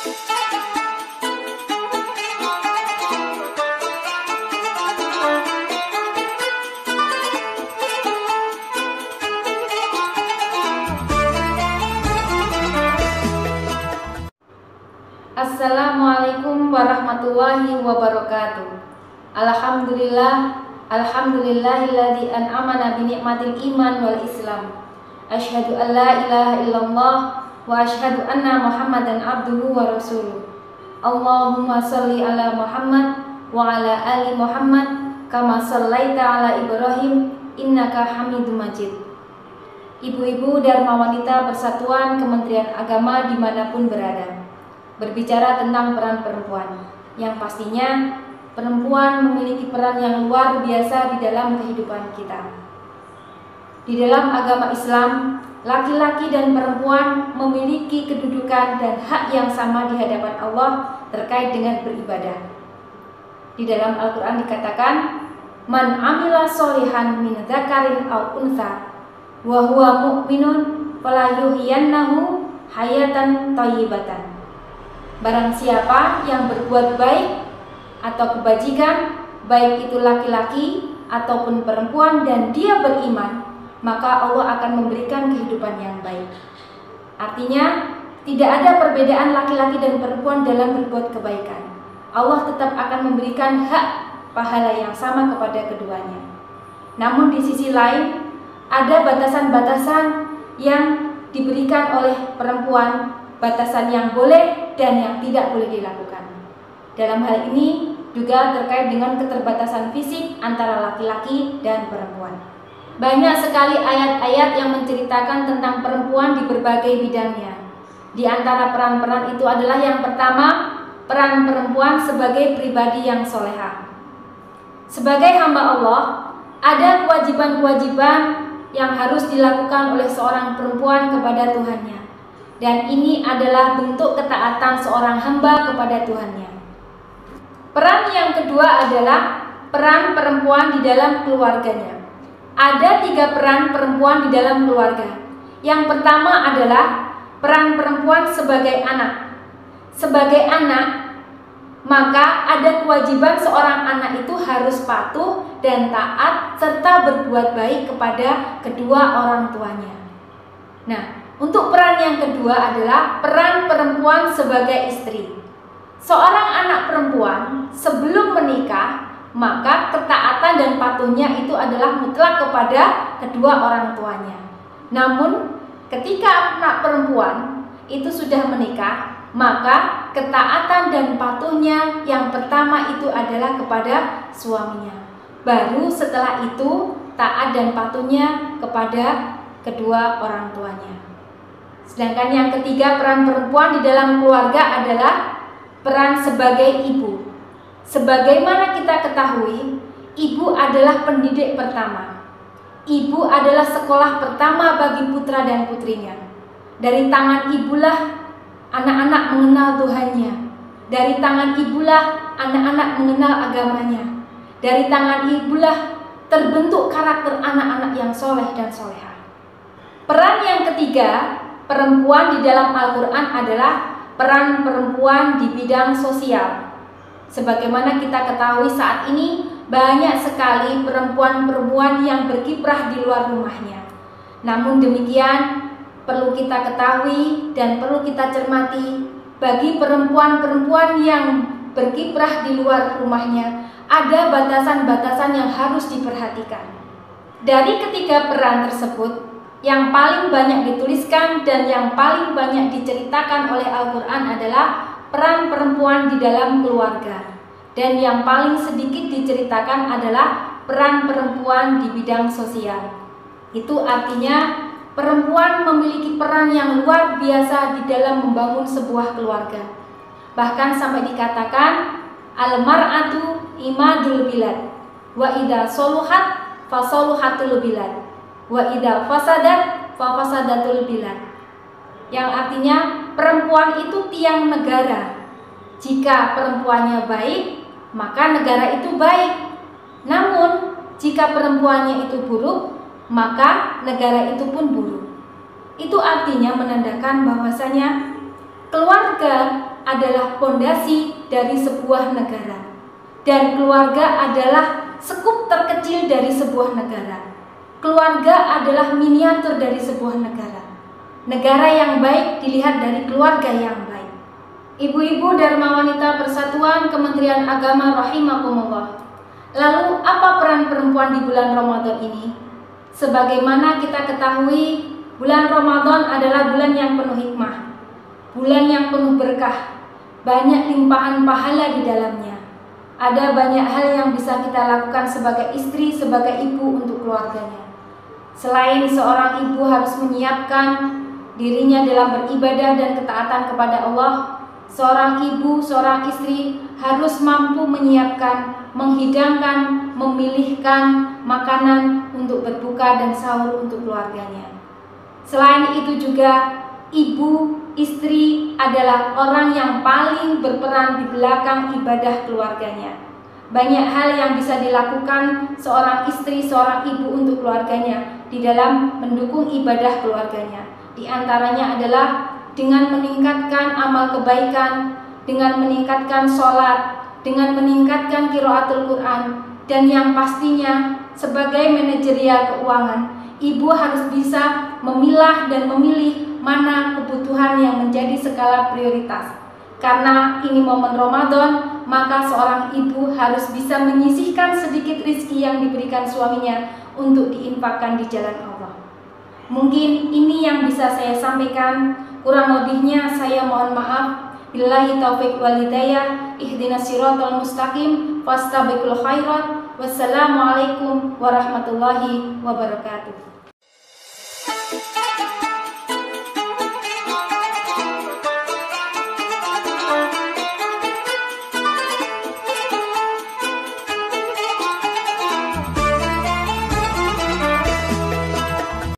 Assalamualaikum warahmatullahi wabarakatuh. Alhamdulillahilladzi an'amana bi ni'matil iman wal islam. Asyhadu an la ilaha illallah wa asyhadu anna Muhammadan abduhu wa rasuluh. Allahumma shalli ala Muhammad wa ala ali Muhammad kama shallaita ala Ibrahim innaka Hamidum Majid. Ibu-ibu Dharma Wanita Persatuan Kementerian Agama dimanapun berada, berbicara tentang peran perempuan, yang pastinya perempuan memiliki peran yang luar biasa di dalam kehidupan kita. Di dalam agama Islam, laki-laki dan perempuan memiliki kedudukan dan hak yang sama di hadapan Allah terkait dengan beribadah. Di dalam Al-Quran dikatakan, Man amila solihan min dzakarin aw untha wa huwa mu'minun falayuhyiyannahu hayatan thayyibatan. Barang siapa yang berbuat baik atau kebajikan, baik itu laki-laki ataupun perempuan, dan dia beriman, maka Allah akan memberikan kehidupan yang baik. Artinya, tidak ada perbedaan laki-laki dan perempuan dalam berbuat kebaikan. Allah tetap akan memberikan hak pahala yang sama kepada keduanya. Namun di sisi lain, ada batasan-batasan yang diberikan oleh perempuan, batasan yang boleh dan yang tidak boleh dilakukan. Dalam hal ini juga terkait dengan keterbatasan fisik antara laki-laki dan perempuan. Banyak sekali ayat-ayat yang menceritakan tentang perempuan di berbagai bidangnya. Di antara peran-peran itu adalah yang pertama, peran perempuan sebagai pribadi yang soleha. Sebagai hamba Allah, ada kewajiban-kewajiban yang harus dilakukan oleh seorang perempuan kepada Tuhannya. Dan ini adalah bentuk ketaatan seorang hamba kepada Tuhannya. Peran yang kedua adalah peran perempuan di dalam keluarganya. Ada 3 peran perempuan di dalam keluarga. Yang pertama adalah peran perempuan sebagai anak. Sebagai anak, maka ada kewajiban seorang anak itu harus patuh dan taat serta berbuat baik kepada kedua orang tuanya. Nah, untuk peran yang kedua adalah peran perempuan sebagai istri. Seorang anak perempuan sebelum menikah, maka ketaatan dan patuhnya itu adalah mutlak kepada kedua orang tuanya. Namun, ketika anak perempuan itu sudah menikah, maka ketaatan dan patuhnya yang pertama itu adalah kepada suaminya. Baru setelah itu taat dan patuhnya kepada kedua orang tuanya. Sedangkan yang ketiga peran perempuan di dalam keluarga adalah peran sebagai ibu. Sebagaimana kita ketahui, ibu adalah pendidik pertama. Ibu adalah sekolah pertama bagi putra dan putrinya. Dari tangan ibulah anak-anak mengenal Tuhannya. Dari tangan ibulah anak-anak mengenal agamanya. Dari tangan ibulah terbentuk karakter anak-anak yang soleh dan soleha. Peran yang ketiga perempuan di dalam Al-Quran adalah peran perempuan di bidang sosial. Sebagaimana kita ketahui saat ini banyak sekali perempuan-perempuan yang berkiprah di luar rumahnya. Namun demikian perlu kita ketahui dan perlu kita cermati, bagi perempuan-perempuan yang berkiprah di luar rumahnya ada batasan-batasan yang harus diperhatikan. Dari ketiga peran tersebut, yang paling banyak dituliskan dan yang paling banyak diceritakan oleh Al-Quran adalah peran perempuan di dalam keluarga. Dan yang paling sedikit diceritakan adalah peran perempuan di bidang sosial. Itu artinya perempuan memiliki peran yang luar biasa di dalam membangun sebuah keluarga. Bahkan sampai dikatakan al-mar'atu imadul bilad wa idza soluhat fa soluhatul bilad wa idza fasadat fa fasadatul bilad. Yang artinya perempuan itu tiang negara. Jika perempuannya baik, maka negara itu baik. Namun jika perempuannya itu buruk, maka negara itu pun buruk. Itu artinya menandakan bahwasanya keluarga adalah pondasi dari sebuah negara, dan keluarga adalah sekup terkecil dari sebuah negara. Keluarga adalah miniatur dari sebuah negara. Negara yang baik dilihat dari keluarga yang baik. Ibu-ibu Dharma Wanita Persatuan Kementerian Agama rahimakumullah. Lalu apa peran perempuan di bulan Ramadan ini? Sebagaimana kita ketahui, bulan Ramadan adalah bulan yang penuh hikmah, bulan yang penuh berkah, banyak limpahan pahala di dalamnya. Ada banyak hal yang bisa kita lakukan sebagai istri, sebagai ibu untuk keluarganya. Selain seorang ibu harus menyiapkan dirinya dalam beribadah dan ketaatan kepada Allah, seorang ibu, seorang istri harus mampu menyiapkan, menghidangkan, memilihkan makanan untuk berbuka dan sahur untuk keluarganya. Selain itu juga, ibu, istri adalah orang yang paling berperan di belakang ibadah keluarganya. Banyak hal yang bisa dilakukan seorang istri, seorang ibu untuk keluarganya di dalam mendukung ibadah keluarganya. Di antaranya adalah dengan meningkatkan amal kebaikan, dengan meningkatkan sholat, dengan meningkatkan qiraatul Quran, dan yang pastinya sebagai manajerial keuangan, ibu harus bisa memilah dan memilih mana kebutuhan yang menjadi skala prioritas. Karena ini momen Ramadan, maka seorang ibu harus bisa menyisihkan sedikit rezeki yang diberikan suaminya untuk diinfakkan di jalan Allah. Mungkin ini yang bisa saya sampaikan, kurang lebihnya saya mohon maaf. Billahi taufiq wal hidayah, ihdinas siratal mustaqim, fastabiqul khairat. Wassalamualaikum warahmatullahi wabarakatuh.